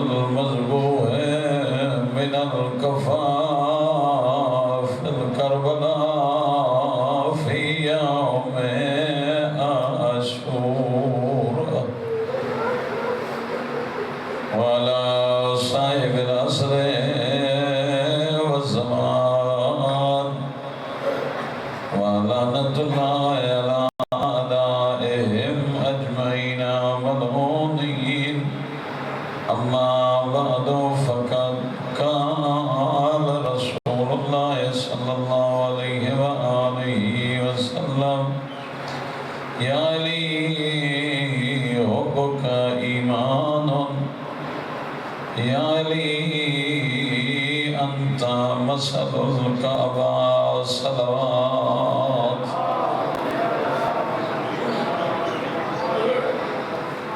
المذبوح من الكفاف الكربلاء في يوم عاشوراء وعلى صاحب العصر والزمان ولعنة الله على أعدائهم أجمعين ملعونين أما بعد فقد قال رسول الله صلى الله عليه وآله وسلم يا علي حبك إيمان يا علي أنت مثل الكعبة صلوات.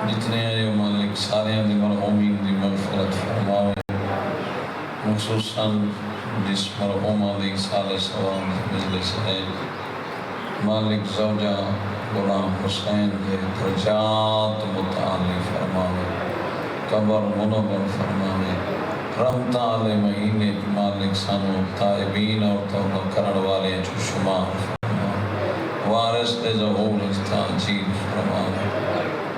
جتنے آئے مالک سارے دی مرحومین دی مغفرت فرماوے، خصوصاً جس مرحومہ دی سال سوان دی مجلس ہے مالک زوجہ غلام حسین دے درجات متعالی فرماوے، قبر منور فرماوے، رحمت علیہ مہینے کی مالک سانو تائبین اور توبہ کرن والے جو شمار فرماوے، وارث دے ظہور استعجیل فرماوے،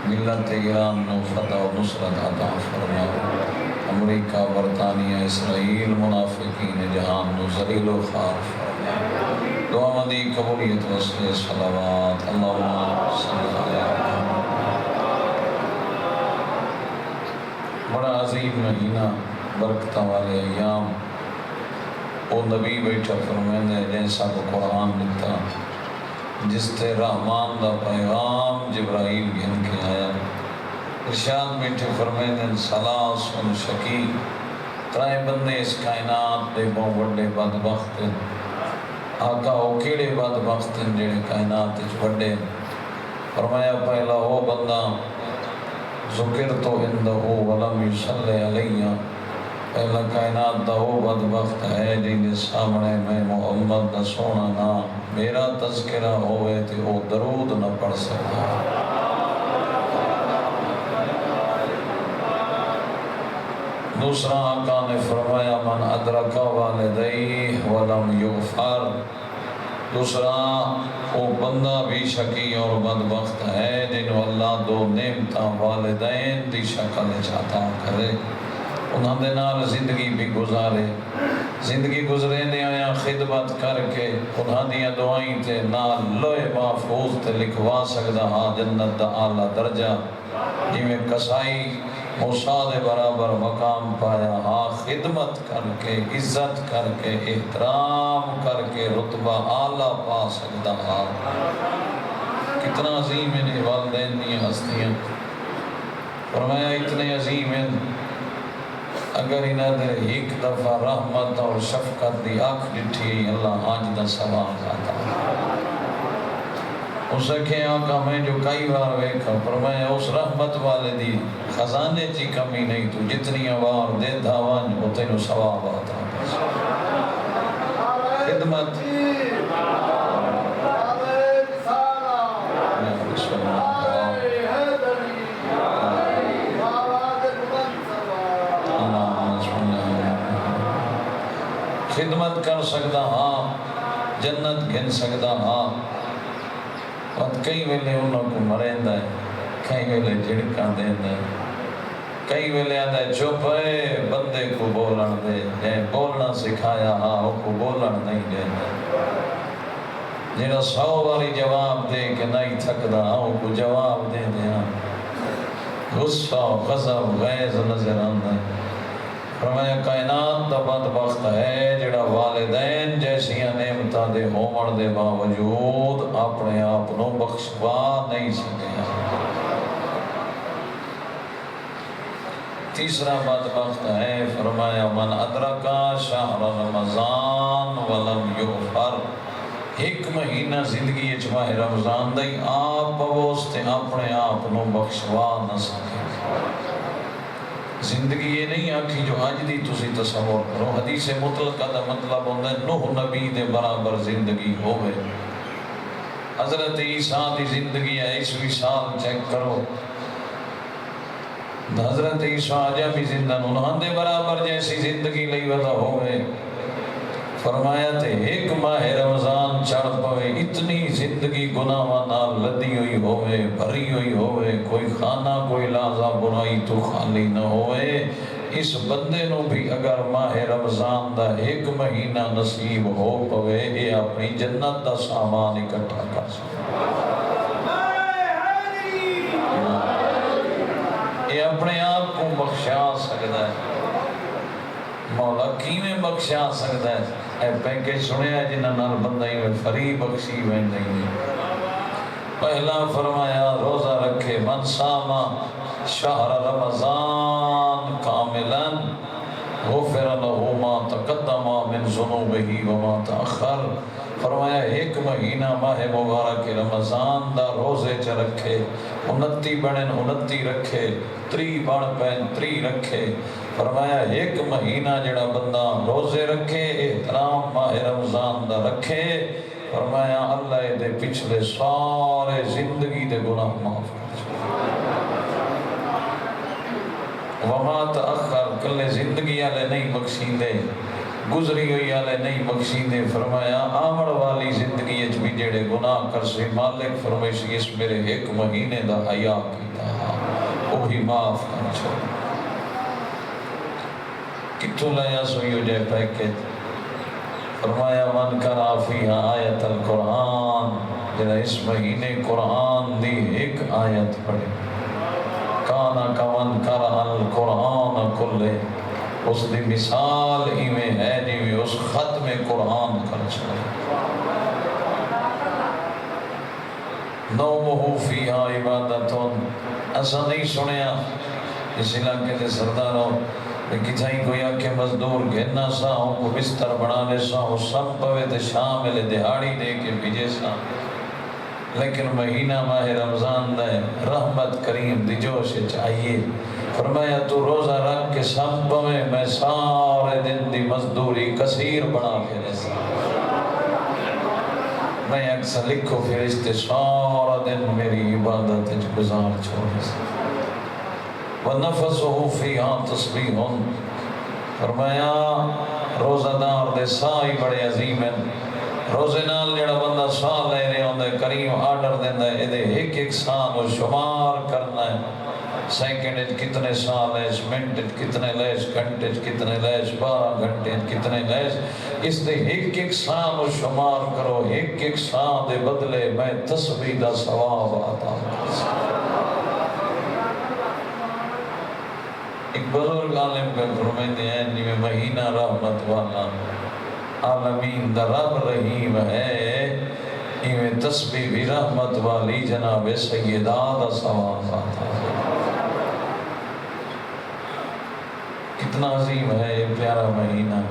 ملت ایران نو فتح و نصرت عطا فرماوے، امریکہ برطانیہ اسرائیل منافقین جہان نو ذلیل و خوار فرماوے، دعا مدی قبولیت وصل صلوات اللہم صلی اللہ علیہ وسلم. بڑا عظیم مہینہ، برکتہ والے ایام، وہ نبی بیٹھا فرمائند ہے جیسا کو قرآن لکھتا جس تے رحمان دا پیغام جبرائیل گھن کے آیا. ارشاد بیٹھے فرمائند ہیں سلاسن شکی، ترائے بندے اس کائنات دے بہت بڑے بدبخت ہیں. آقا وہ کیڑے بدبخت ہیں جڑے کائنات اچ بڑے. فرمایا پہلا وہ بندہ ذکرتو اندہو ولم یصلی علیہ، پہلا کائنات دا وہ بدبخت ہے جن کے سامنے میں محمد دا سونا نا میرا تذکرہ ہوئے تے وہ درود نہ پڑھ سکتا. دوسرا آقا نے فرمایا من ادرک والدیہ ولم یغفر، دوسرا وہ بندہ بھی شکی اور بدبخت ہے جنہوں اللہ دو نعمتاں والدین دی شکل عطا کرے، انہاں دے نال زندگی بھی گزارے، زندگی گزرے نے آیا خدمت کر کے انہاں دیاں دعائیں تے نال لوح محفوظ تے لکھوا سکدا ہاں جنت دا اعلیٰ درجہ، جویں کسائی موسیٰ دے برابر مقام پایا ہاں، خدمت کر کے عزت کر کے احترام کر کے رتبہ اعلیٰ پا سکدا ہاں. کتنا عظیم ہے والدین دی ہستیاں. فرمایا اتنے عظیم ہیں اگر انہاں دے ایک دفعہ رحمت اور شفقت دی آنکھ ڈٹھی اللہ آج دا ثواب آتا. اس کے آقا میں جو کئی بار ویکھا فرمایا اس رحمت والے دی خزانے چی کمی نہیں، تو جتنی وار دے دھاوان وہ تینوں ثواب آتا. خدمت خدمت کر سکتا ہاں، جنت گھن سکتا ہاں. اور کئی ویلے انہوں کو مریندا ہے، کئی ویلے جھڑکاں دیندا ہے، کئی ویلے آدھا ہے چپ ہے بندے کو بولن دے، جائے بولنا سکھایا ہاں وہ کو بولن نہیں دیندا. جنہوں 100 باری جواب دے کہ نہیں تھکدا ہاں وہ کو جواب دے دیا. غصہ غضب غیظ نظر آندا ہے. فرمایا کائنات دا بدبخت ہے جڑا والدین جیسیاں نعمتاں دے ہومن دے باوجود اپنے آپ نو بخشوا نہیں سکیا. تیسرا بدبخت ہے فرمایا من ادرکا شہر رمضان ولم یغفر، ایک مہینہ زندگی اچ ماہ رمضان دائی آپ بوستے اپنے آپ نو بخشوا نہ سکے. زندگی یہ نہیں آکھی جو آج دی تسی تصور کرو. حدیث مطلقہ دا مطلب ہوندہ ہے نوح نبی دے برابر زندگی ہوئے. حضرت عیسیٰ دی زندگی ہے 21 سال چیک کرو. حضرت عیسیٰ جب بھی زندہ انہاں دے برابر جیسی زندگی لئی ودا ہوئے فرمایا تے ایک ماہ رمضان چڑھ پوے اتنی زندگی گناہاں نال لدی ہوئی ہوئے بھری ہوئی ہوئے کوئی خانہ کوئی لحظہ برائی تو خالی نہ ہوئے اس بندے نو بھی اگر ماہ رمضان دا ایک مہینہ نصیب ہو پوے یہ اپنی جنت دا سامان اکٹھا کر سکتا یہ اپنے آپ کو بخشا سکتا ہے مولا کیویں بخشا سکتا ہے اے پیکے سنے ہے جنہاں نال بندہ میں فری بخشی ہوئے نہیں پہلا فرمایا روزہ رکھے من ساما شہر رمضان کاملا غفر له ما تقدم من ذنوبه وما تأخر فرمایا ایک مہینہ ماہ مبارک رمضان دا روزے چ رکھے 29 بنن 29 رکھے 30 بن پین 30 رکھے فرمایا ایک مہینہ جڑا بندہ روزے رکھے احترام ماہ رمضان دا رکھے فرمایا اللہ دے پچھلے سارے زندگی دے گناہ معاف وما تأخر کلے زندگی والے نہیں بخشیندے گزری ہوئی والے نہیں بخشیندے فرمایا آمڑ والی زندگی اچ بھی جڑے گناہ کر سے مالک فرمائشی اس میرے ایک مہینے دا حیا کیتا وہی معاف کر چھوڑ کتوں لایا سوئی ہو جائے پیکج فرمایا من کرا فیہا آیت القرآن جڑا اس مہینے قرآن دی ایک آیت پڑھے کانا کمن کرا القرآن کلے اس دی مثال ایویں ہے جیویں اس ختم قرآن کر چھوڑے نومہ فیہا عبادتون ایسا نہیں سنیا اس علاقے دے سرداروں کتھائی کوئی آکے مزدور گھننا سا ہوں کو بستر بنانے سا ہوں سب پوے تے شامل دہاڑی دے کے بھیجے سا لیکن مہینہ ماہ رمضان دے رحمت کریم دی جوش چاہیے فرمایا تو روزہ رکھ کے سب پوے میں سارے دن دی مزدوری کثیر بنا کے رسا میں اکثر لکھو فرشتے سارا دن میری عبادت گزار چھوڑے سا وَنَفَسُهُ فِيهَا تَسْبِيحٌ فرمایا روزہ دار دے سائی بڑے عظیم ہیں روزے نال جڑا بندہ سا لے رہے ہوندے کریم آرڈر دیندہ ہے ادھے ایک ایک سان و شمار کرنا ہے سیکنڈ کتنے سال لیش منٹ کتنے لیش گھنٹے کتنے لیش 12 گھنٹے کتنے لیش اس دے ایک ایک سان و شمار کرو ایک ایک سان دے بدلے میں تسبیح دا ثواب عطا کر سکتا ایک بزرگ عالم کا فرمائے ہیں جی میں مہینہ رحمت والا عالمین دا رب رحیم ہے ایویں تسبیح بھی رحمت والی جناب سیدہ دا ثواب آتا ہے کتنا عظیم ہے یہ پیارا مہینہ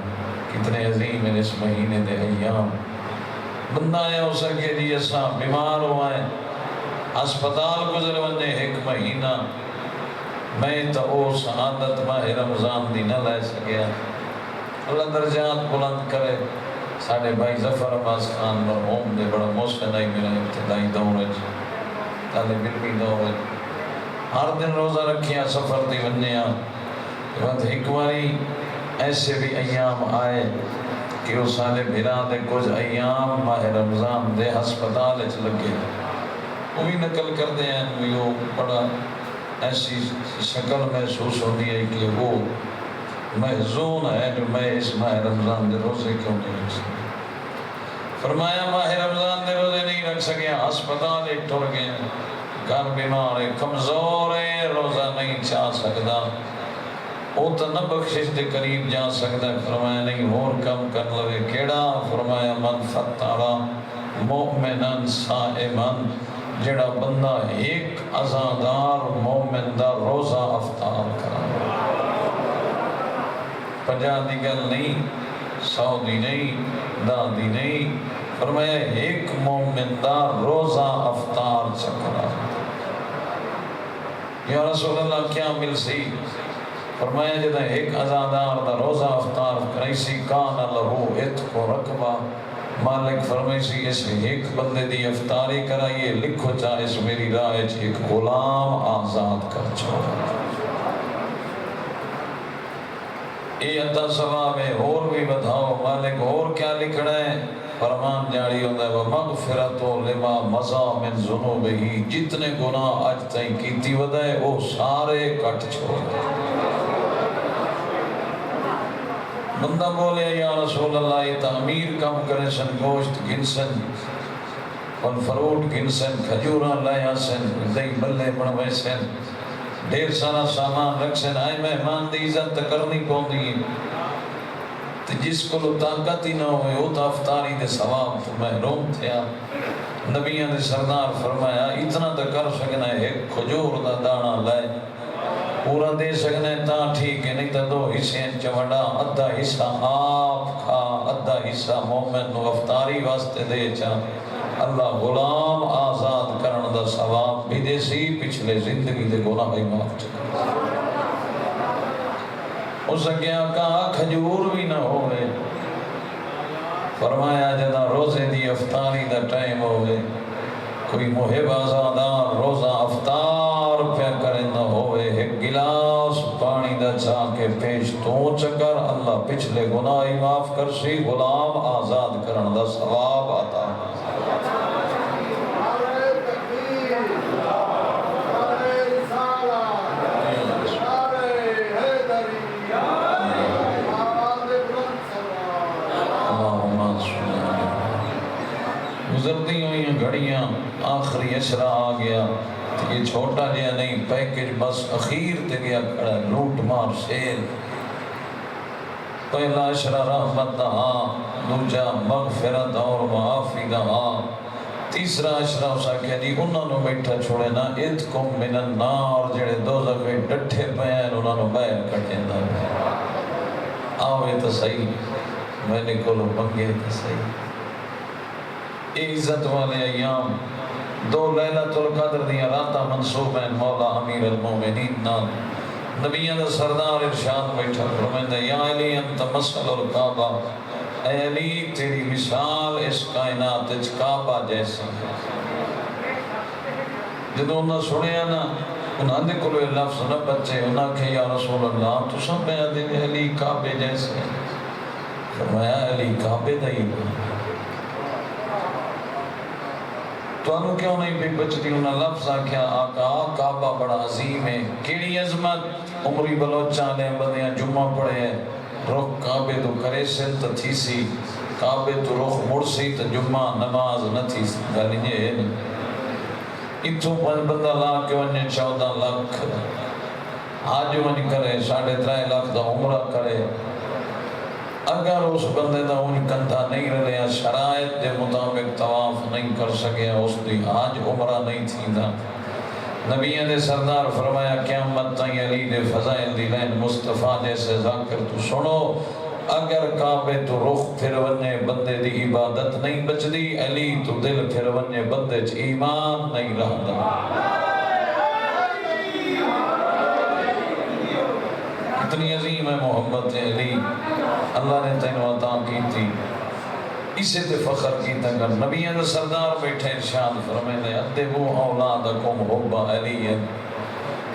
کتنے عظیم ہے اس مہینے دے ایام بندہ ہے ہو سکے جی ایسا بیمار ہوا ہے ہسپتال گزر ونجے ایک مہینہ میں تو او سعادت ماہ رمضان دی نہ لے سکیا اللہ درجات بلند کرے ساڑھے بھائی ظفر عباس خان مرحوم دے بڑا موسیقی نہیں میرا ابتدائی دورج طالب علمی دورج ہر دن روزہ رکھیا سفر دی ونیا بعد ایک باری ایسے بھی ایام آئے کہ وہ سالے بھرا دے کچھ ایام ماہ رمضان دے ہسپتال اچ لگے وہ بھی نقل کر دے ہیں وہ بڑا ایسی شکل محسوس ہوتی ہے کہ وہ محزون ہے جو میں اس ماہ رمضان دے روزے کیوں نہیں رکھ سکیا فرمایا ماہ رمضان دے روزے نہیں رکھ سکیا ہسپتال ایک ٹر گئے گھر بیمار ہے کمزور ہے روزہ نہیں چاہ سکتا وہ تو نہ بخشش دے قریب جا سکتا ہے فرمایا نہیں اور کم کر لوے کیڑا فرمایا من فتارا مومنن سائمن جڑا بندہ ایک ازادار مومن دا روزہ افطار کرا 50 دی گل نہیں 100 دی نہیں 10 دی نہیں فرمایا ایک مومن دا روزہ افطار چکرا یا رسول اللہ کیا مل سی فرمایا جدہ ایک ازادار دا روزہ افطار کریسی کان لہو اتق رکبہ مالک فرمائیسی اس ایک بندے دی افطاری کرائیے لکھو چاہے اس میری راہ ایک غلام آزاد کر چھوڑا یہ ادھا ثواب ہے، اور بھی بتاؤ مالک اور کیا لکھنا ہے؟ فرمان جاری ہوتا ہے وَمَغْفِرَةُ لِمَا مَضَى مِن ذُنُوبِهِ، جتنے گناہ اج تائیں کیتی ودا ہے وہ سارے کٹ چھوڑ دے۔ بندہ بولے یا رسول اللہ یہ تعمیر کم کرے سن، گوشت گنسن، پھل فروٹ گنسن، کھجوراں لایا سن، دہی بلے بنوے سن، ڈھیر سارا سامان رکھ سن، آئے مہمان دی عزت کرنی پوندی ہے۔ جس کو طاقت ہی نہ ہوئے وہ تو افطاری دے ثواب تو محروم تھیا۔ نبیوں نے سردار فرمایا اتنا تو کر سکنا ہے، ایک کھجور دا دانا لائے پورا دے سکنا ہے تا ٹھیک ہے، نہیں تو دو حصے چوڑا، ادھا حصہ آپ کھا، ادھا حصہ مومن نو افطاری واسطے دے چا۔ اللہ غلام آزاد کرن دا ثواب بھی دے سی، پچھلے زندگی دے گناہ بھی معاف چکا۔ اس کیا کہا کھجور بھی نہ ہوئے، فرمایا جدا روزے دی افطاری دا ٹائم ہوئے، کوئی محب آزادار روزہ افطار پہ کرے نہ ہوئے، ایک گلاس پانی دا چاہ کے پیش تو چکر، اللہ پچھلے گناہ معاف کر سی، غلام آزاد کرن دا ثواب آتا۔ گزرتی ہوئی گھڑیاں آخری اشرا آ گیا، یہ چھوٹا جہا نہیں پیکج بس اخیر تے گیا کھڑا، لوٹ مار شیر۔ پہلا اشرا رحمت دا ہاں، دوجا مغفرت اور معافی دا ہاں، تیسرا اشرا اسا کہ جی انہاں نو بیٹھا چھوڑے نا اتکم من النار، جڑے دوزخ میں ڈٹھے پین انہاں نو باہر کڈیندا آوے تو صحیح، میں نے کولو منگے تو صحیح۔ عزت والے ایام دو لیلۃ القدر دیاں راتاں منصوب ہیں مولا امیر المومنین نال۔ نبیوں دا سردار ارشاد بیٹھا فرمائندا یا علی انت مثل الکعبہ، اے علی تیری مثال اس کائنات وچ کعبہ جیسی ہے۔ جدوں انہاں سنیا نا انہاں دے کولو لفظ نہ بچے، انہاں کہ یا رسول اللہ تساں بیان دے علی کعبے جیسے، فرمایا علی کعبے دا ہی تو انہوں کیوں نہیں بھی بچتی، انہوں لفظ آکھیا آقا کعبہ بڑا عظیم ہے، کیڑی عظمت، عمری بلوچاں لے بدیاں جمعہ پڑھے ہیں، رخ کعبے تو کرے سن تو تھی سی، کعبے تو رخ مڑ سی تو جمعہ نماز نہ تھی سی، گالی یہ ہے نہیں۔ اتھوں پانچ بندہ لا کے ونجے 14 لاکھ آج ونج کرے، 3.5 لاکھ دا عمرہ کرے، اگر اس بندے دا ان کندھا نہیں رلیا، شرائط دے مطابق طواف نہیں کر سکیا، اس دی آج عمرہ نہیں تھی دا۔ نبیوں دے سردار فرمایا قیامت تائیں علی دے فضائل دی لین مصطفیٰ جیسے ذاکر تو سنو، اگر کعبے تو رخ پھر ونجے بندے دی عبادت نہیں بچ دی، علی تو دل پھر ونجے بندے چ ایمان نہیں رہتا۔ اتنی عظیم ہے محبت علی، اللہ نے تینوں عطا کی تھی، اسے تے فخر کی تکر۔ نبیوں دا سردار بیٹھے ارشاد فرمائے ادبو اولادکم حب علی،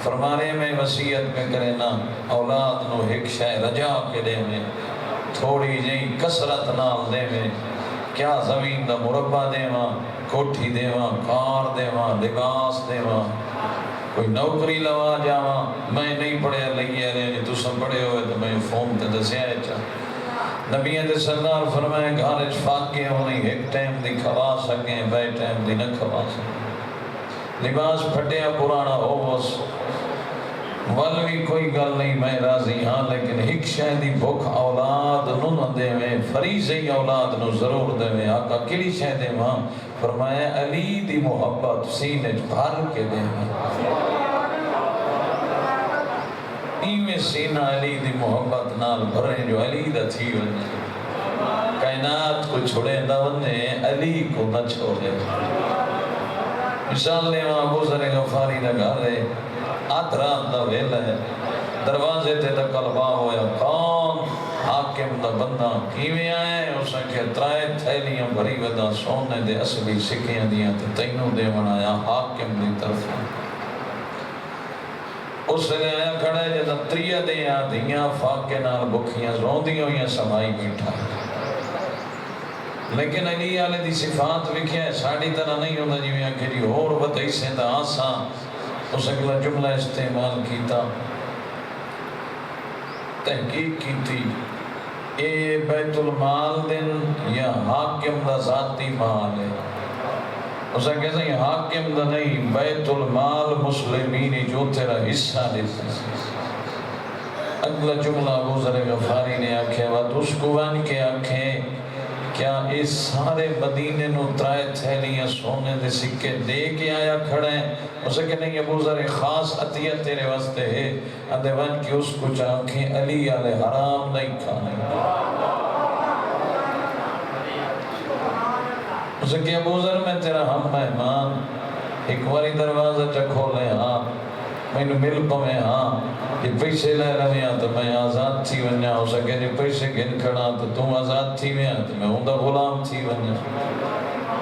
فرمانے میں وصیت میں کرے نا اولاد نو ایک شے رجا کے دے میں، تھوڑی جئی کسرت نال دے میں، کیا زمین دا مربع دے ماں، کوٹھی دے ماں، کار دے ماں، لباس دے ماں، کوئی نوکری لوا جاواں، میں نہیں پڑھے لئیے رہے تو سب پڑھے ہوئے تو میں فون تے دسیا چاہ۔ نبیوں دے سردار فرمائے گھارج فاقے ہونی ایک ٹائم دی کھوا سکیں، بے ٹائم دی نہ کھوا سکیں، لباس پھٹیا پرانا ہو بس ول بھی کوئی گل نہیں، میں راضی ہاں، لیکن ایک شے دی بھوک اولاد نو نہ دے میں، فریضی اولاد نو ضرور دے میں۔ آقا کیڑی شے دے ماں؟ فرمایا علی دی محبت سینے بھر کے دے میں، ایویں سینہ علی دی محبت نال بھرے جو علی دا تھی ونجے، کائنات کو چھوڑے نہ ونجے، علی کو نہ چھوڑے۔ مثال نے وہاں ابو ذر غفاری دا گھر ہے، آدھ رات دا ویل ہے، دروازے تے دا قلبہ ہویا، کون؟ حاکم دا بندہ، کیویں آئے؟ اس نے کہ 3 تھیلیاں بھری ودا سونے دے اصلی سکیاں دیاں تے تینوں دے آیا حاکم دی طرف۔ اس نے آیا کھڑا ہے جدہ تریہ دیاں دیاں فاقے نال بکھیاں روندیاں ہویاں سمائی بیٹھا لیکن علی آلے دی صفات لکھیا ہے ساڑی طرح نہیں ہوتا جی میں آنکھے جی اور بتائی سے دا آسان اس اگلا جملہ استعمال کیتا تحقیق کی تھی اے بیت المال دن یا حاکم دا ذاتی مال ہے اسے کہتا ہے حاکم دا نہیں بیت المال مسلمینی جو تیرا حصہ دیتا اگلا جملہ ابو ذر غفاری نے آکھے وات اس کوان کے آکھے کیا اس سارے مدینے نو ترائے تھیلیاں سونے دے سکے دے کے آیا کھڑے ہیں اسے کہ نہیں ابو ذر خاص عطیہ تیرے واسطے ہے اندھے ون کی اس کو چاکھیں علی آلے حرام نہیں کھانے اسے کہ ابو ذر میں تیرا ہم مہمان ایک باری دروازہ چکھو لے ہاں میں نے مل پویں ہاں یہ پیسے لے رہے ہیں تو میں آزاد تھی ونیا ہو سکے جو پیسے گن کھڑا تو تم آزاد تھی ویا تو میں ہوں دا غلام تھی ونیا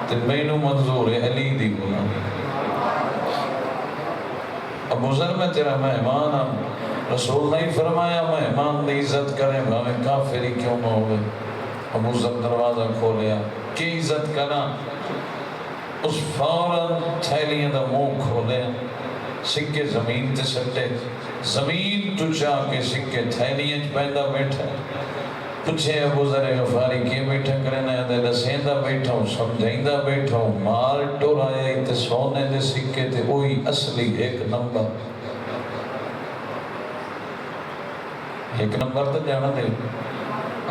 تو میں نے منظور ہے علی دی غلام ابو ذر میں تیرا مہمان ہم رسول نہیں فرمایا مہمان دی عزت کریں ہمیں کافری کیوں نہ ہوئے ابو ذر دروازہ کھولیا کی عزت کرنا اس فوراً تھیلیاں دا منہ کھولے سکے زمین تے سٹے زمین تو چاہ کے سکے تھیلیاں پہندا بیٹھا پچھے ابو ذر غفاری کی بیٹھا کرنا ہے دے دسیندہ بیٹھا ہوں سمجھائندہ بیٹھا ہوں مال ٹور آیا تے سونے دے سکے تے وہی اصلی ایک نمبر تو جانا دے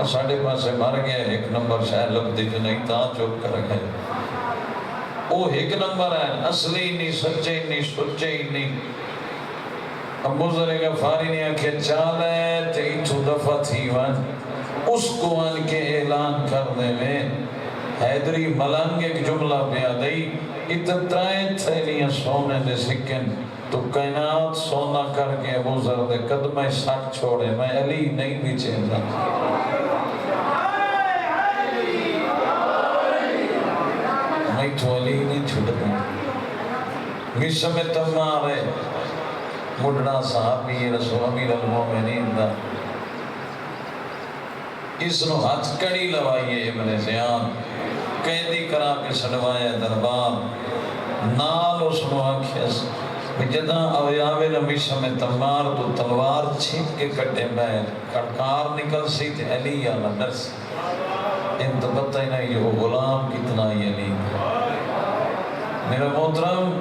ساڑھے پاسے مر گیا ایک نمبر شاید لب دی جو نہیں تا چوک کر گئے وہ ایک نمبر ہے اصلی نہیں سچے نہیں سچے نہیں ابو ذر غفاری نے آنکھیں چالے تے ایتھو دفع تھی ون اس کو ان کے اعلان کرنے میں حیدری ملنگ ایک جملہ پیا دئی اتترائے تھیلیاں سونے دے سکن تو کائنات سونا کر کے ابو ذر دے قدمیں سٹ چھوڑے میں علی نہیں بھی چاہتا میں تو علی نہیں چھوڑتا مشم تمہارے مڈنا صحابی رسول امیر المومنین دا اس نو ہاتھ کڑی لوائیے ابن زیان قیدی کرا کے سڑوایا دربار نال اس نو آکھیس جدہ اویاوے نمیشہ میں تمار تو تلوار چھپ کے کٹے بیر کڑکار نکل سی تھے علی یا نڈر سی ان تو پتہ ہی نہیں جو غلام کتنا ہی علی میرا محترم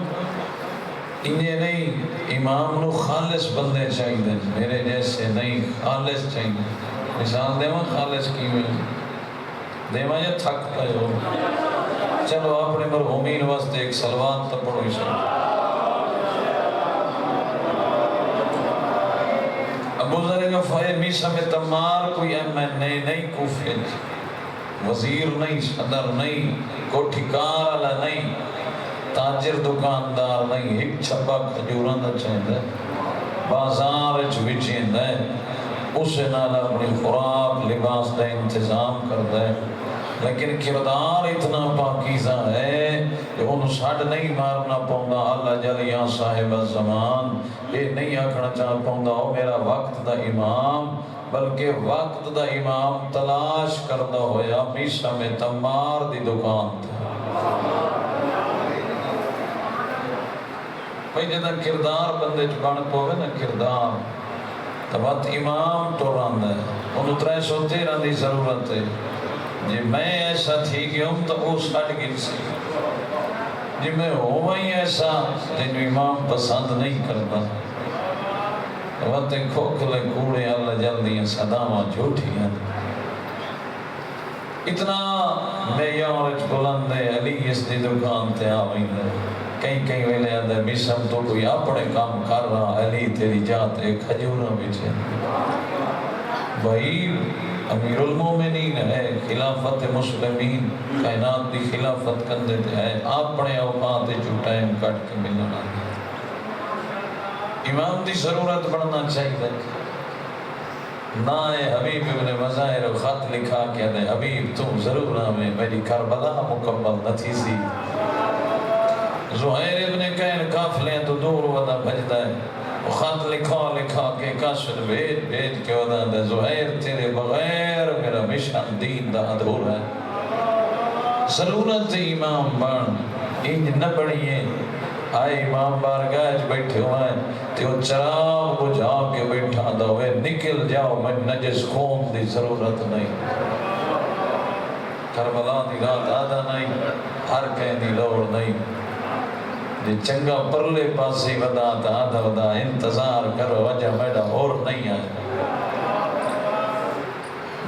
انہیں نہیں امام نو خالص بندے چاہیے میرے جیسے نہیں خالص چاہیے مثال دیما خالص کی میں دیما یا تھک پائے ہو چلو اپنے مرحومین واسطے ایک سلوات تو پڑھو اسے ابو ذر غفاری میسا میں تمار کوئی ایم نہیں کوفے وزیر نہیں صدر نہیں کوٹھکار والا نہیں تاجر دکاندار نہیں ایک چھپا کھجوران دا چاہتا ہے بازار وچیندا ہے اسے نال اپنی خوراک لباس دا انتظام کرتا ہے لیکن کردار اتنا پاکیزہ ہے کہ انہوں ساڑھ نہیں مارنا پوندا اللہ جل یا صاحب الزمان یہ نہیں آکھنا چاہ پوندا ہو میرا وقت دا امام بلکہ وقت دا امام تلاش کرتا ہویا میشہ میں تمار دی دکان تھا بھئی جدہ کردار بندے چکانے پوے نا کردار تبات امام تو راندہ ہے انہوں 313 دی ضرورت ہے جی میں ایسا تھی کہ ہم تو وہ ساڑھ گل سی جی میں ہوا ہی ایسا جنہوں امام پسند نہیں کرتا وقت کھوکھلے کوڑے اللہ جلدی صدامہ جھوٹی ہیں اتنا میارج بلندے علی اس دی دکان تے آوئی ہے کہیں ویلے آدھے بیسم تو کوئی اپنے کام کر رہا علی تیری جات ایک کھجورہ بیچے بھائی امیر المومنین ہے خلافت مسلمین کائنات دی خلافت کندے تے ہے اپنے اوقات جو ٹائم کٹ کے ملنا امام دی ضرورت بڑھنا چاہیے نہ حبیب ابن مظاہر خط لکھا کہ حبیب تم ضرور ہمیں میری کربلا مکمل نہ تھی سی زہیر ابن کین قافلیں تو دور ودا بھجدا ہے خط لکھا کے قصد بھیج کے ودا دے زہیر تیرے بغیر میرا مشن دین دا ادھورا ہے، ضرورت امام بن انج نہ بڑھئے آئے امام بارگاہ بیٹھے ہوئے تو چراغ بجھا کے بیٹھا دوے نکل جاؤ میں نجس خون دی ضرورت نہیں، کربلا دی رات آدھا نہیں، ہر کہیں دی لوڑ نہیں، جی چنگا پرلے پاسی ودا تا آدھا ودا انتظار کرو وجہ میڈا اور نہیں آئے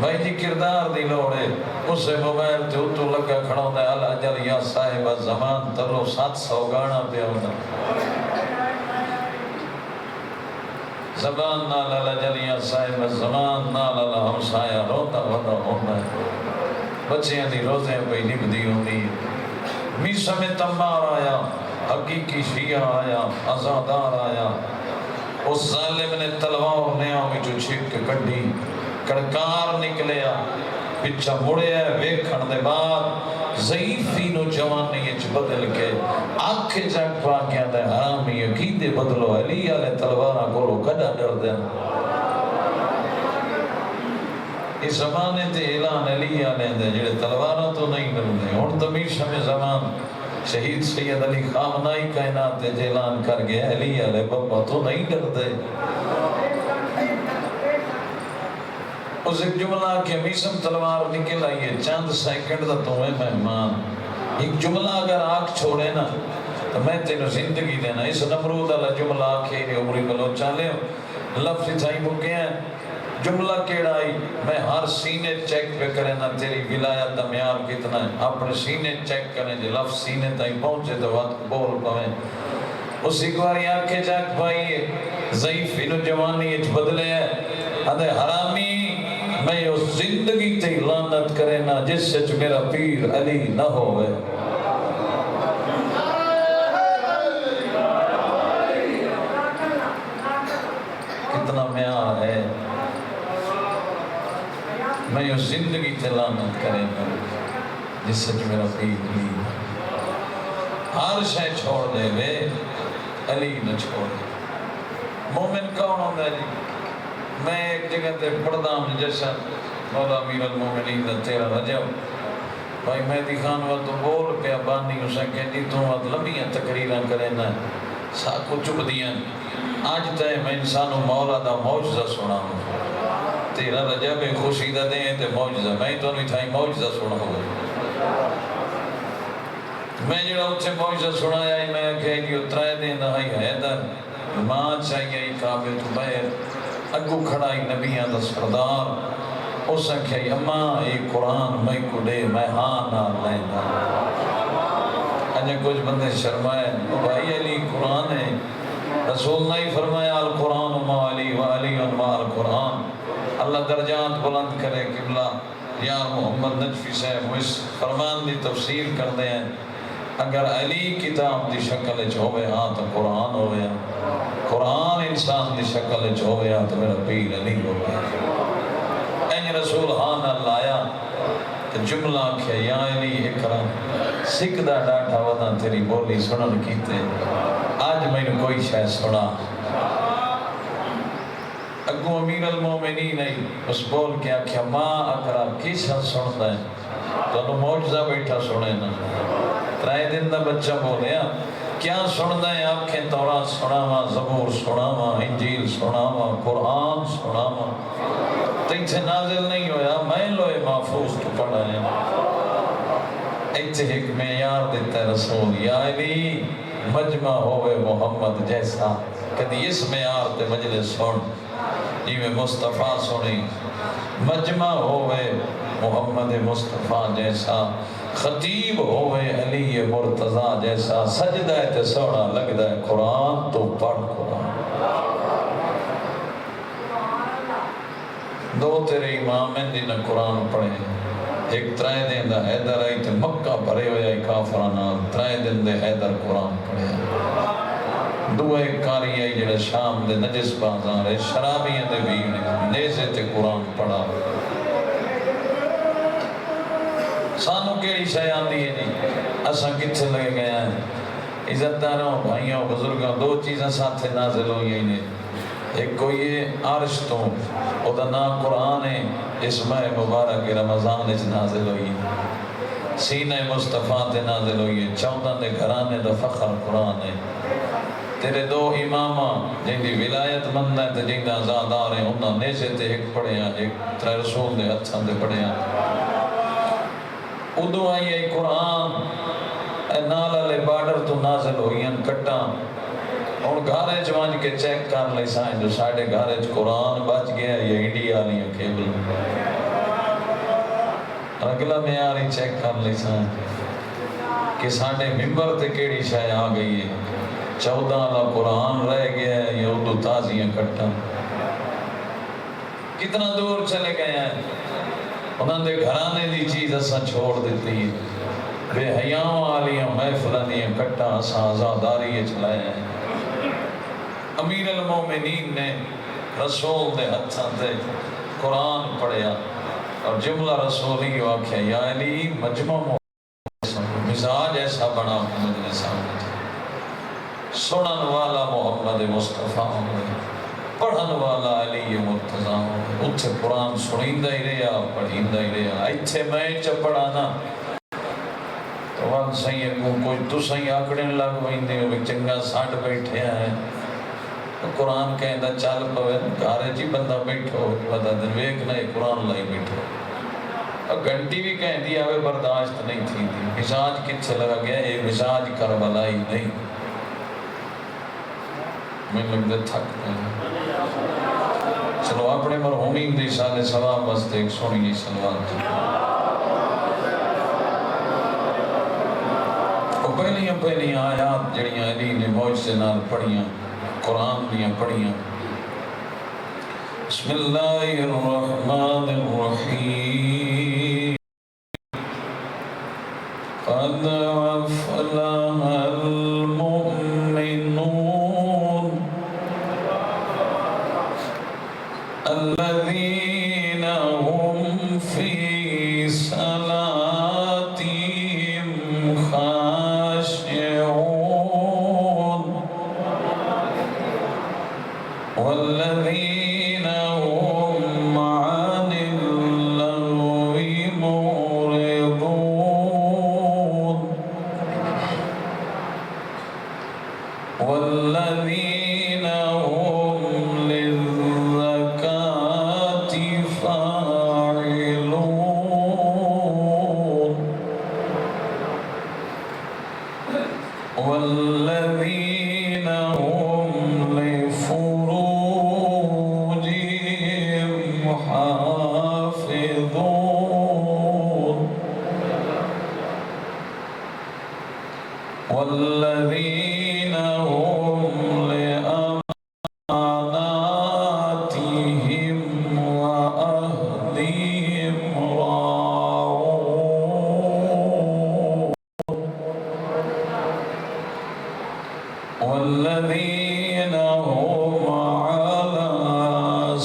بھائی جی کردار دی لوڑے اسے موبائل تے اتو لگا کھڑا ہوتا ہے اللہ جل یا صاحب زمان تلو 700 گانا پہ ہوتا زبان نال اللہ جل یا صاحب زمان نال اللہ ہمسایا روتا ودا ہوتا ہے بچیاں دی روزیں پہ نب دی ہوتی میسا میں تمار آیا حقیقی شیعہ آیا ازادار آیا اس ظالم نے تلوار نیا میں جو چھپ کے کڑی کڑکار نکلیا پچھا مڑے ہے ویکھن دے بعد ضعیفی نو جوانی اچ بدل کے آنکھیں جگ پا کے آدھے حرامی عقیدے بدلو علی آلے تلوارہ کولو کڑا ڈر دین اس زمانے تے اعلان علی آلے دے جڑے تلوارہ تو نہیں ڈر دے اور تمیشہ میں زمان شہید سید علی خامنائی کائنات دے اعلان کر گیا علی آلے بابا تو نہیں ڈر دے اس ایک جملہ کہ میسم تلوار نکل آئیے چند سیکنڈ دا تمہیں مہمان ایک جملہ اگر آنکھ چھوڑے نا تو میں تینو زندگی دینا اس نمرود اللہ جملہ آنکھیں نے عمری بلو چالے ہو لفظ تھائی مکے ہیں جملہ کیڑائی میں ہر سینے چیک پہ کریں نا تیری ولایت دا معیار کتنا ہے اپنے سینے چیک کریں جو لفظ سینے تائی پہنچے تو وقت بول پویں اس ایک باری آنکھیں جاک پائیے ضعیف انو جوانی اچ بدلے ہے ادھے حرامی میں اس زندگی تے لعنت کرے نا جس سچ میرا پیر علی نہ ہوئے کتنا معیار ہے میں اس زندگی تے لعنت کرے نا جس سچ میرا پیر علی ہر شے چھوڑ دے وے علی نہ چھوڑ دے مومن کون ہوتا ہے جی میں ایک جگہ تے پڑھدا ہوں جیسا مولا امیر المومنین دا 13 رجب بھائی مہدی خان وہ تو بول پہ بانی اسے کہ جی تو وقت لمبیاں تقریراں کریں نا ساکو چپ دیاں آج تے میں انسانوں مولا دا معجزہ سنا ہوں 13 رجب خوشی دا دیں تے معجزہ میں تو نہیں تھا معجزہ سنا ہوں میں جڑا اتھے معجزہ سنایا ہی میں کہے گی اترائے دیں دہائی حیدر ماں چاہیے ہی کعبۃ بیر اگو کھڑائی نبیاں دا سردار اس نے کہا اماں یہ قرآن میں کو دے میں ہاں نہ لینا انجھے کچھ بندے شرمائے بھائی علی قرآن ہے رسول نے فرمایا القرآن ما علی و علی ما القرآن اللہ درجات بلند کرے قبلہ یا محمد نجفی صاحب اس فرمان دی تفسیر کر دیں اگر علی کتاب دی شکل ہوئے ہاں تو قرآن ہوئے قرآن انسان دی شکل ہوئے ہاں تو میرا پیر علی ہوئے این رسول ہاں نہ لایا تو جملہ کیا یا علی اکرم سکدہ ڈاٹا ودا تیری بولی سنن کیتے آج میں نے کوئی شاید سنا اگو امیر المومنین نہیں اس بول کے آکھیا ماں اکرم کیسا سنتا ہے تو انہوں معجزہ بیٹھا سنے نا ترائے دن دا بچہ بولیا کیا سننا ہے آنکھیں تورات سناوا زبور سناوا انجیل سناوا قرآن سناوا تیتھے نازل نہیں ہویا میں لوئے محفوظ تو پڑھا ہے ایتھے ایک معیار دیتا ہے رسول یا علی مجمع ہوئے محمد جیسا کدی اس معیار تے مجلس سن جی میں مصطفیٰ سنی مجمع ہوئے محمد مصطفیٰ جیسا خطیب ہوئے علی مرتضیٰ جیسا سجدہ تے سونا لگدہ ہے قرآن تو پڑھ قرآن دو تیرے امام ہیں جنہ قرآن پڑھے ایک ترائے دن دا حیدر آئی تے مکہ بھرے ہویا کافرانا ترائے دن دے حیدر قرآن پڑھے دو ایک کاری آئی جڑے شام دے نجس بازار ہے شرابیاں دے بھی نیزے تے قرآن پڑھا سانو کیڑی شے آندی ہے جی اساں کتھے لگے گئے ہیں عزت داروں بھائیوں بزرگوں دو چیزیں ساتھ نازل ہوئی ہیں، ایک کوئی یہ عرش تو او دا نام قرآن ہے، اس ماہ مبارک رمضان اس نازل ہوئی، سینہ مصطفیٰ تے نازل ہوئی ہے، 14 دے گھرانے دا فخر قرآن ہے، تیرے دو امامہ جن دی ولایت مند ہے تے جن دا آزادار ہیں انہاں نیزے تے ایک پڑھیا ایک ترے رسول دے ہتھاں دے پڑھیا ادو آئی ہے قرآن اے نال علی بارڈر تو نازل ہوئی ہیں کٹا اور گھارے جوان کے چیک کر لے سائیں جو ساڑھے گھارے قرآن بچ گیا یہ انڈیا نہیں کیبل اگلا معیاری چیک کر لے سائیں کہ ساڑھے ممبر تے کیڑی شاہ آ گئی ہے 14 والا قرآن رہ گیا ہے یہ اردو تازیاں کٹا کتنا دور چلے گئے ہیں انہوں نے گھرانے دی چیز اساں چھوڑ دیتی ہے بے حیاں والیاں محفلہ دیاں کٹا اساں آزاداری چلائے ہیں امیر المومنین نے رسول دے ہتھاں تے قرآن پڑھیا اور جملہ رسولی واقعہ یا علی مجمع مزاج ایسا بنا محمد نے سامنے سنن والا محمد مصطفیٰ پڑھن والا علی مرتضیٰ اتھے قرآن سنیندہ ہی رہا پڑھیندہ ہی رہا ایتھے میں چپڑانا تو وہاں سہی کوئی تو سہی آکڑیں لگ ویندے ہو چنگا ساٹھ بیٹھے ہیں تو قرآن کہندہ چال پوے گھارے جی بندہ بیٹھو بدا دن ویک نئے قرآن لائی بیٹھو اور گھنٹی بھی کہہ دیا ہوئے برداشت نہیں تھی مزاج کتھے لگا گیا یہ مزاج کربلائی نہیں میں لگ دے تھک گئے چلو اپنے مرحومین دی سال ثواب بس ایک سونی سلوات اور پہلیاں آیات جڑیاں علی نے موج سے نال پڑھیاں قرآن دیاں پڑھیاں بسم اللہ الرحمن الرحیم قد افلح الذين هم في صلاتهم خاشعون والذين هم عن اللغو معرضون والذين هم والذين هم لفروجهم حافظون والذين هم لأماناتهم وعهدهم راعون والذين هم على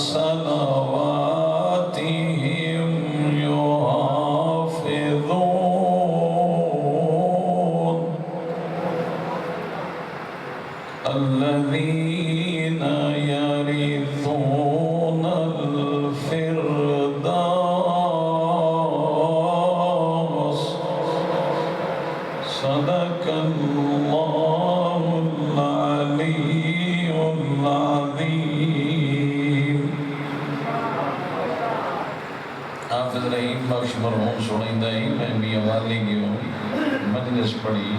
صلواتهم يحافظون الذين يرثون الفردوس صدق الله العلي العظيم حافظ رحیم بخش مرحوم سنیندہ ہی میں میاں والی کی مجلس پڑھی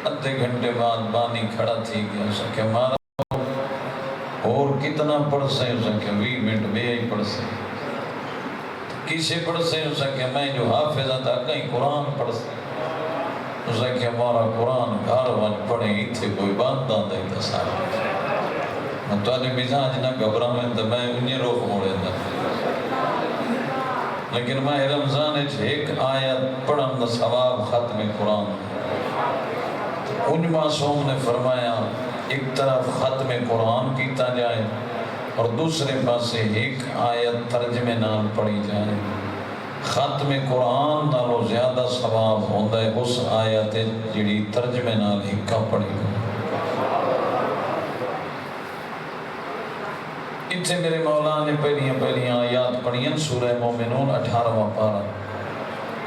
ادھے گھنٹے بعد بانی کھڑا تھی کہ اسا کہ مارا اور کتنا پڑھ سے اسا کہ 20 منٹ بے ہی پڑھ سے کسے پڑھ سے اسا کہ میں جو حافظہ تھا کہیں قرآن پڑھ سے اسا کہ ہمارا قرآن گھر وان پڑھیں اتھے کوئی بات دان دے تا سارا میں تو آنے مزاج نہ گھبرا میں تو میں انہیں روک موڑے دا لیکن میں رمضان ایک آیت پڑھن دا ثواب ختم قرآن ان معصوم نے فرمایا ایک طرف ختم قرآن کیتا جائے اور دوسرے پاس سے ایک آیت ترجمے نام پڑھی جائے ختم قرآن نالوں زیادہ ثواب ہوتا ہے اس آیت جڑی ترجمے نال ہکا پڑھی اتھے میرے مولا نے پہلیاں آیات پڑھیں سورہ مومنون 18واں پارہ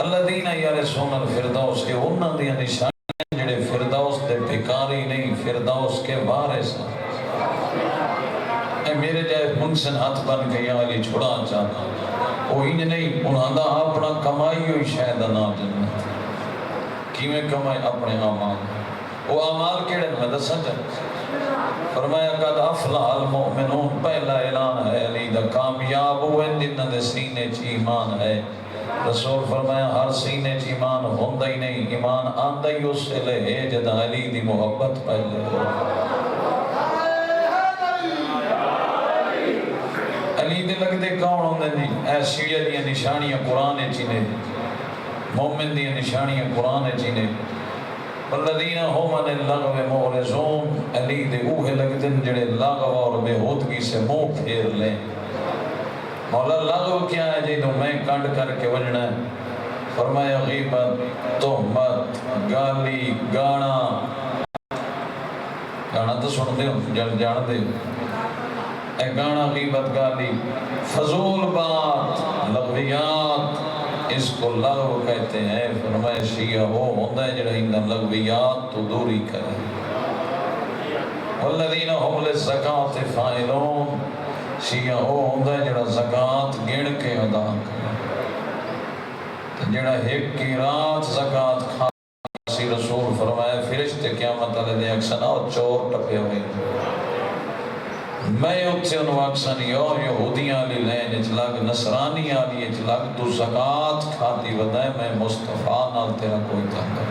الذین یرثون الفردوس کے انہاں دی نشانی جڑے فردوس دے بھکاری نہیں فردوس کے وارث اے میرے جائے منسن ہاتھ بن کے یا علی چھڑا چاہتا وہ ہی نہیں انہاں دا اپنا کمائی ہوئی شاید نام جنت کیویں کمائی اپنے اعمال وہ اعمال کیڑے میں دساں فرمایا قد افلح المؤمنون پہلا اعلان ہے علی دا کامیاب ہوئے جنہاں دے سینے چ ایمان ہے رسول فرمایا ہر سینے چ ایمان ہوندا ہی نہیں ایمان آندا ہی اس سے لے جدا علی دی محبت پہلے علی دے لگ دے کون ہوندے نہیں اے شیعہ دی نشانیاں قرآن چ نے مومن دی نشانیاں قرآن چ نے والذین هم عن اللغو معرضون علی دے اوہ لگ دن جڑے لغو اور بےہودگی سے منہ پھیر لیں مولا لغو کیا ہے جی تو میں کنڈ کر کے وجنا ہے فرمایا غیبت تہمت گالی گانا گانا تو سن دے جان دے اے گانا غیبت گالی فضول بات لغویات اس کو لغو کہتے ہیں فرمایا شیعہ وہ ہوندہ ہے جڑا ان لغویات تو دوری کرے والذین هم للزکاة فاعلون شیعہ وہ ہوندہ ہے جڑا زکاة گن کے ادا کرے جڑا ایک کی رات زکاة کھاسی رسول فرمایا فرشتے قیامت علیہ دے اکسن اور چور ٹپے ہوئے میں اتھے انہوں اکسن یہودیاں لی لین اچلاگ نصرانی آلی اچلاگ تو زکاة کھاتی ودائے میں مصطفیٰ نال تیرا کوئی تنگا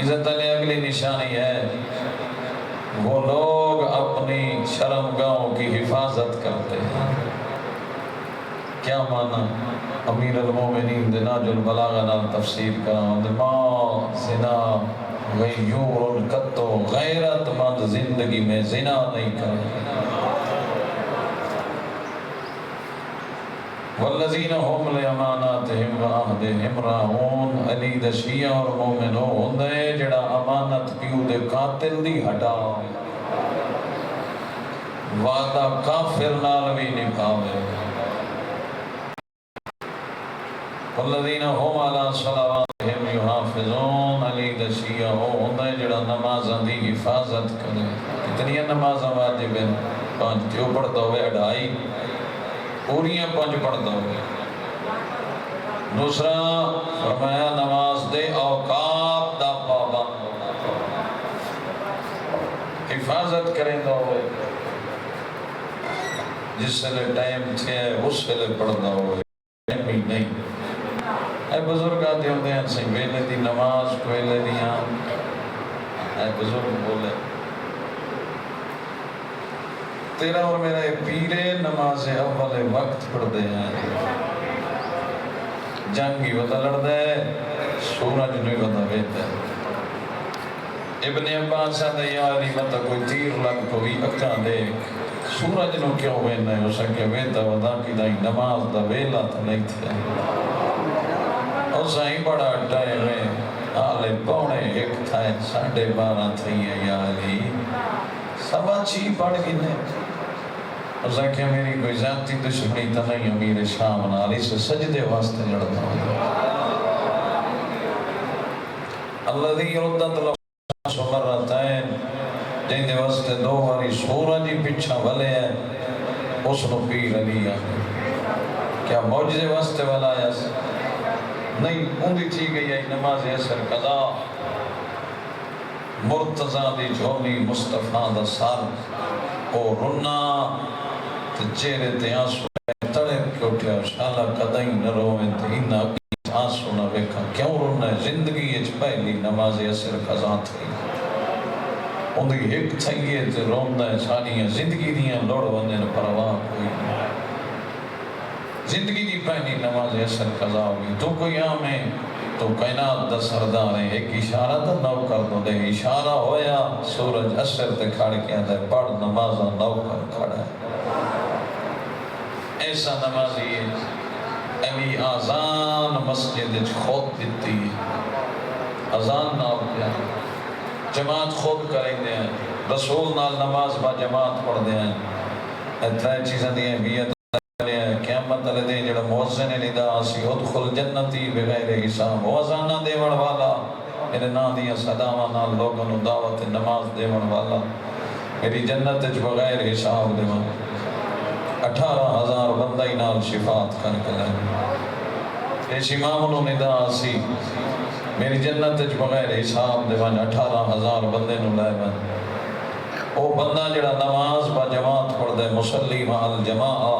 عزت علی اگلی نشانی ہے وہ لوگ اپنی شرمگاہوں کی حفاظت کرتے ہیں کیا معنی امیر المومنین ناج البلاغہ نال تفسیر کرا ما زنا غیور کتو غیرت مند زندگی میں زنا نہیں کرے والذین هم لاماناتہم وعہدہم راعون علی دا شیعہ اور مومنو ہوندے جڑا امانت پیو دے قاتل دی ہٹا وعدہ کافر نال بھی نبھاوے والذین هم علی صلواتہم یحافظون علی دا شیعہ ہوندے جڑا نمازاں دی حفاظت کرے کتنی نمازاں واجب ہیں 5 جو پڑھتا ہوئے 2.5 پوریاں 5 پڑھتا ہوئے دوسرا فرمایا نماز دے اوقات دا پابند حفاظت کریں دو ہوئے جس سے لے ٹائم تھے اس سے لے پڑھتا ہوئے ٹائم ہی نہیں اے بزرگ آتے ہوتے ہیں سی ویلے دی نماز کوئلے دیاں اے بزرگ بولے تیرا اور میرا پیرے نماز اول وقت پڑھ دے ہیں جنگی وطا لڑ دے سورج نوی وطا بیت ہے ابن عباس آدھے یاری مطا کوئی تیر لگ کوئی اکاں دیکھ سورج نو کیوں وینا ہے اسا کہ ویتا وطا کی دائی نماز دا ویلا تا نہیں تھے اسا ہی بڑا ٹائم ہے آلے پونے 1 تھا 12:30 تھی ہے یا علی سوا چی پڑھ گنے اسا کہ میری کوئی ذاتی دشمنی تا نہیں امیر شام نالی سے سجدے واسطے لڑتا ہوں اللہ دی ردت لفظ مرتین جن دے واسطے 2 باری سورجی پچھا بھلے ہے اس نو پیر علی کیا موجزے واسطے بھلایا نہیں اندھی تھی گئی ہے نماز اثر قضا مرتضی دی جھولی مصطفیٰ دا سر او رنا تے چہرے تے آنسو تڑے کے اٹھیا شالا قدائی نہ رویں تے انہا کی آنسو نہ ویکھا کیوں رونا ہے زندگی اچ پہلی نماز اثر قضا تھی اندھی ایک تھئیے تے روندہ ہے سانیاں زندگی دیاں لوڑ ونن پرواہ کوئی زندگی دی پہلی نماز اثر قضا ہوگی تو کوئی آمیں تو کائنات دا سردار ہے ایک اشارہ دا نو کر دو دے اشارہ ہویا سورج اثر تے کھڑ کے آدھے پڑھ نمازہ نو کر کھڑا ہے ایسا نمازی ہے ایوی آزان مسجد خود دیتی ہے آزان نال پیا جماعت خود کریں دے ہیں رسول نال نماز با جماعت پڑھ دے ہیں ترے چیزیں دی ہیں بیعت قیامت علی دے جڑا موزن ندا سی ادخل جنتی بغیر حساب وہ ازانہ دیوڑ والا میرے نا دیا صداوہ نال لوگوں نو دعوت نماز دیوڑ والا میری جنت اچ بغیر حساب دیوڑ 18,000 بندائی نال شفاعت کر کے لیں اس امام نو ندا سی میری جنت اچ بغیر حساب دیوڑ 18,000 بندے نو لے من او بندہ جڑا نماز با جماعت پڑھ دے مسلی محل جماعہ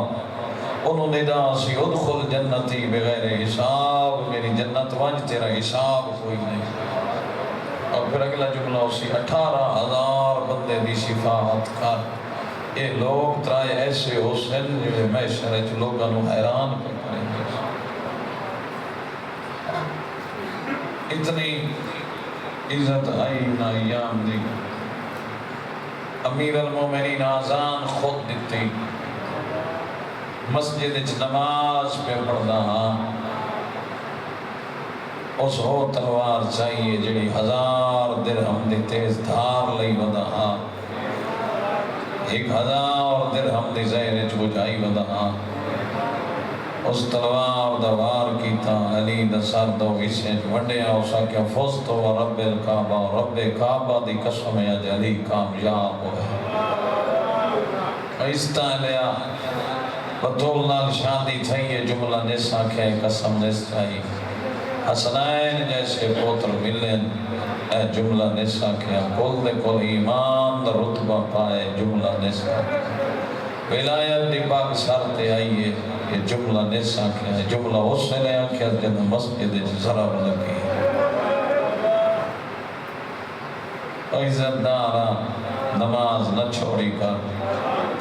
انہوں نے دا سی ادخل جنتی بغیر حساب میری جنت وانج تیرا حساب کوئی نہیں اور پھر اگلا جملہ اسی 18,000 بندے دی شفاعت کر یہ لوگ ترائے ایسے حسن جو میں شرچ لوگاں نو حیران کریں گے اتنی عزت آئی نا ایام دی امیر المومنین آزان خود دیتی مسجد اچ نماز پہ پڑھدا ہاں اس ہو تلوار چاہیے جڑی 1000 درہم دی تیز دھار لئی ودا ہاں 1000 درہم دی زہر اچ بجائی ودا ہاں اس تلوار دا وار کیتا علی دا سر دو حصے ونڈیا اسا کیا فزتو و رب الکعبہ رب کعبہ دی قسم اج علی کامیاب ہوئے ایستا لیا بطول نال شادی تھی یہ جملہ نسا کھے قسم نس چاہی حسنین جیسے پوتر ملن اے جملہ نسا کھے کل دے کل ایمان دا رتبہ پائے جملہ نسا ولایت دی پاک سارتے آئیے یہ جملہ نسا کھے جملہ اس سے لیا کھے جن مسجد ضرب لگی عزت دارا نماز نہ چھوڑی کر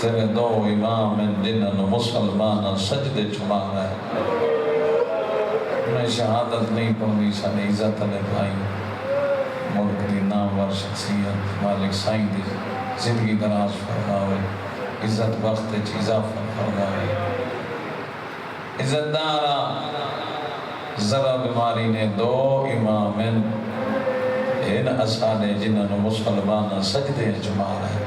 تیرے دو امام ہیں جنہوں مسلمان سجدے چھما رہے میں شہادت نہیں پڑھنی سنے عزت علیہ بھائی ملک دی نامور شخصیت مالک سائن دی زندگی دراز فرماوے عزت وقت چیزا فرماوے عزت دارا ذرا بیماری نے دو امام ہیں ان اسانے جنہوں مسلمان سجدے چھما رہے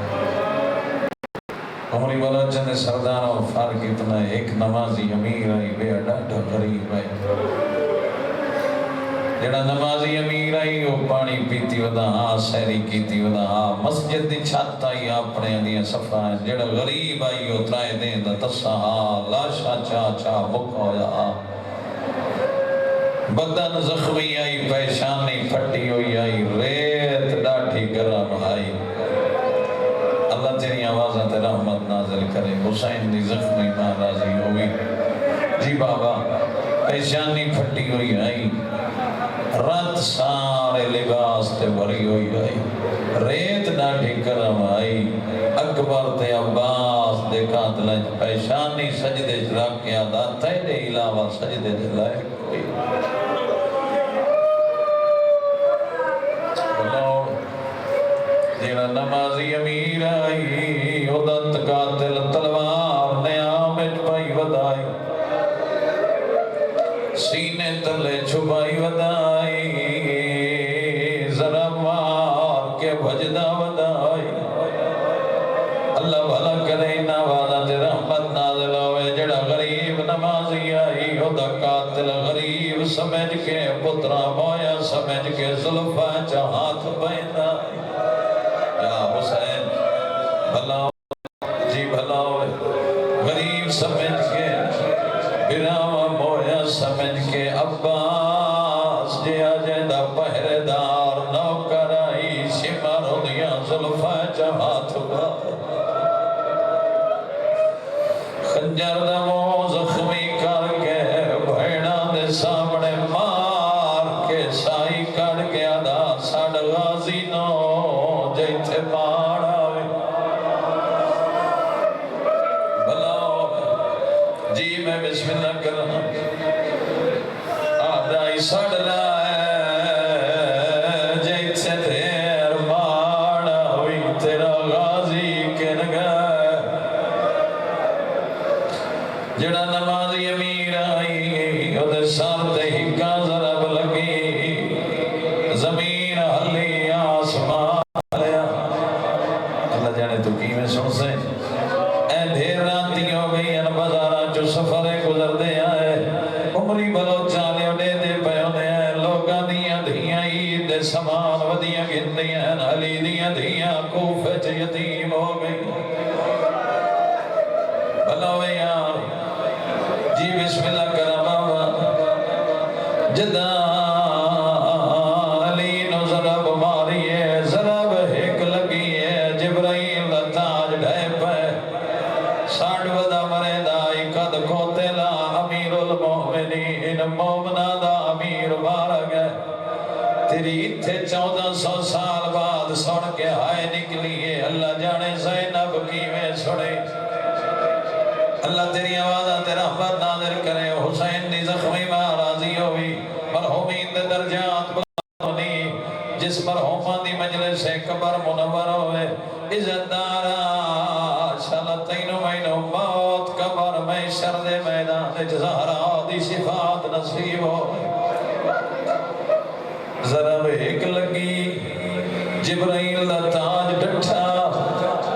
ہماری والا چند سردار و فارق اتنا ایک نمازی امیر آئی بے ڈاڈا غریب ہے جڑا نمازی امیر آئی وہ پانی پیتی ودا ہاں سیری کیتی ودا ہاں مسجد دی چھت آئی اپنے دیا صفحہ ہے جڑا غریب آئی وہ ترائے دیں دا تسا ہاں لاشا چاچا بکا ہویا ہاں بدن زخمی آئی پیشانی پھٹی ہوئی آئی ریت ڈاٹھی گرم آئی اللہ تیری آوازہ تے رحمت نازل کرے حسین دی زخمی ماں راضی ہوئی جی بابا پیشانی پھٹی ہوئی آئی رات سارے لباس تے بھری ہوئی آئی ریت ڈاٹھی گرم آئی اکبر تے عباس دے قاتلیں پیشانی سجدے رکھ کے آدھا تیرے علاوہ سجدے جلائے کوئی جیڑا نمازی امیر آئی ادت قاتل تلوار نیامت پائی ودائی سینے تلے چھپائی ودائی ذرا مار کے بھجدہ ودائی اللہ بھلا کرے نوازہ تے رحمت نازل ہوئے جڑا غریب نمازی آئی ادت قاتل غریب سمجھ کے پترہ مویا سمجھ کے ظلفہ چاہات بیندہ یا حسین بھلا جی بھلا ہوئے غریب سمجھ کے براما مویا سمجھ کے عباس جیا جیدہ پہردار نوکر آئی شمار دیا ظلفہ جہات با خنجر دمو زخمی کر کے بھیڑا دے سامنے مار کے سائی کر کے ادا ساڑ غازی نو جیتے پاڑا ہوئے بلاؤ جی میں بسم اللہ کر رہا ہوں آدھائی سڑ لائے جیتے دیر پاڑا ہوئی تیرا غازی کن گئے جڑا نمازی امیر آئی ادھے سر تے ہکا ضرب لگی زمین ہلی آسمان لیا اللہ جانے تو کی میں سن سے اے دھیر راتی ہو گئی ان بازارہ جو سفرے گزر دے آئے عمری بلو چالے اڑے دے پیونے آئے لوگاں دیاں دھیاں عید دے سامان ودیاں گندیاں علی دیاں دھیاں کوفے چ یتیم ہو گئی بلوے یار جی بسم اللہ کرا بابا جدا علی نو ضرب ماری ہے ضرب ہک لگی ہے جبرائیل تاج ڈھے پہ ساڑھ ودا مرے دائی قد کوتلا امیر المومنین مومنہ دا امیر مارا گئے تیری اتھے 1400 سال بعد سڑ کے ہائے نکلی ہے اللہ جانے زینب کی میں سڑے اللہ تیری آوازہ تیرا حمد ناظر کرے حسین دی زخمی ماں راضی ہوئی مرحومین دے درجات بلانی جس مرحومہ دی مجلس سے قبر منور ہوئے عزت دارا شلطین مینو موت قبر میں شرد میدان جزارہ دی صفات نصیب ہو ضرب ایک لگی جبرائیل تاج ڈٹھا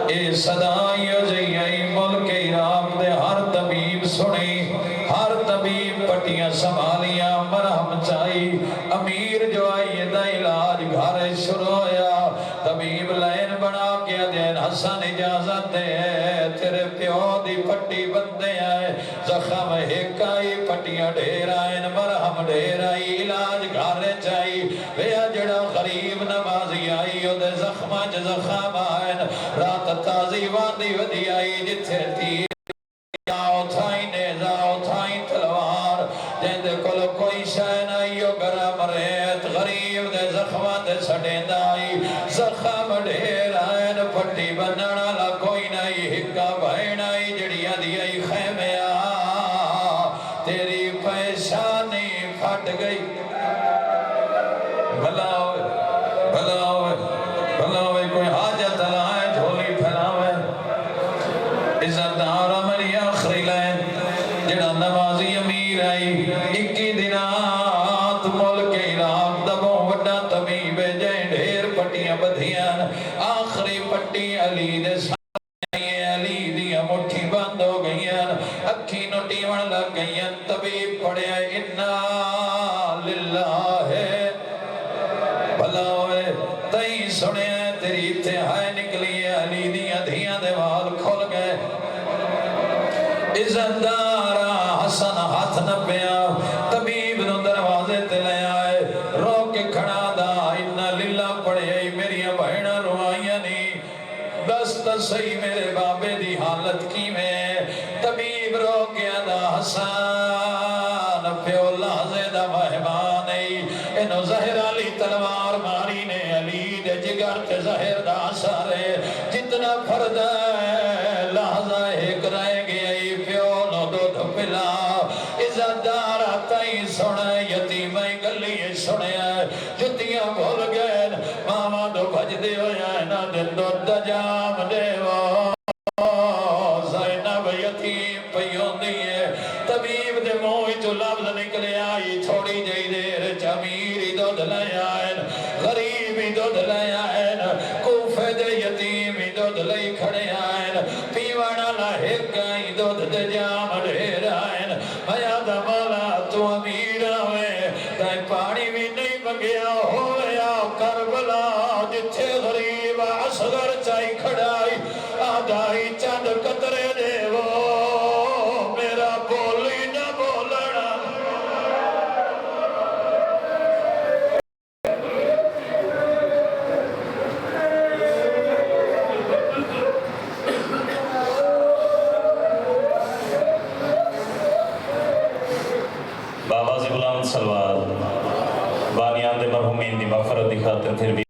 اے صدائی جئی ملک عراق دے ہر طبیب سنی ہر طبیب پٹیاں سنبھالیاں مرہم چائی امیر جو آئی دا علاج گھر شروع ہویا طبیب لین بنا کے دین حسن اجازت دے تیرے پیو دی پٹی بندے آئے زخم ہکائی پٹیاں ڈھیر آئیں مرہم ڈھیر آئی علاج گھر چائی ویا جڑا غریب نمازی آئی او دے زخمہ زخم آئیں رات تازی واندی ودی آئی جتھے تیر جاؤ تھائی نیزاؤ تھائی تلوار جن دے کل کوئی شائن آئیو گرم ریت غریب دے زخمہ دے سڑین آئی زخم ڈھیر آئین پٹی بننا لا کوئی نائی ہکا بھائن آئی جڑیا دی آئی خیمیا تیری پیشانی پھٹ گئی بھلاوے بھلاوے بھلاوے کوئی حاجت لائے جھولی پھیلاوے عزت دارا میری آخری لائن جڑا نمازی امیر آئی 21 دنات ملک عراق دبوں وڈا طبیب جائیں ڈھیر پٹیاں بدھیاں آخری پٹی علی دے سامنے علی دیا مٹھی بند ہو گئیاں اکھی نوٹی وڑ لگ گئیاں طبیب پڑے انا للہ ہے بھلا ہوئے تئی سنے تیری اتہائے نکلی علی دیا دھیاں دے وال کھول گئے عزت دارا حسن ہاتھ نہ پیا طبیب نو دروازے تے لے آئے رو کے کھڑا دا انا للہ پڑے آئی میری بہنہ روائیاں نہیں دست صحیح میرے بابے دی حالت کی میں طبیب رو کے دا حسن پیو لازے دا مہمان انو زہر علی تلوار ماری نے علی دے جگر تے زہر دا سارے جتنا فرد ہے لحظہ ایک رہ گئی پیو نو دودھ پلا عزت دارا تائی سنے یتیمیں گلی سنے جتیاں بھول گئے ماما دو بھج دے ہویا نا دن دو دجام دے زینب یتیم پیون دیئے طبیب دے موئی جو لفظ نکلے آئی تھوڑی جائی دیر چمیری دو دلائے آئین غریبی دو دلائے آئین کوفے دے یتیمی دو دلائی کھڑے آئین پیوانا لاہک آئی دو دے جام ڈھیر آئین میا دا مولا تو امیر ہوئے تائیں پانی بھی نہیں بگیا ہویا کربلا جتھے غریب اصغر چائی کھڑائی آدھائی چند قطرے دے وہ میرا بولی نہ بولنا بابا سے غلام سلوار بانیان دے مرحومین دی مغفرت دی خاطر پھر بھی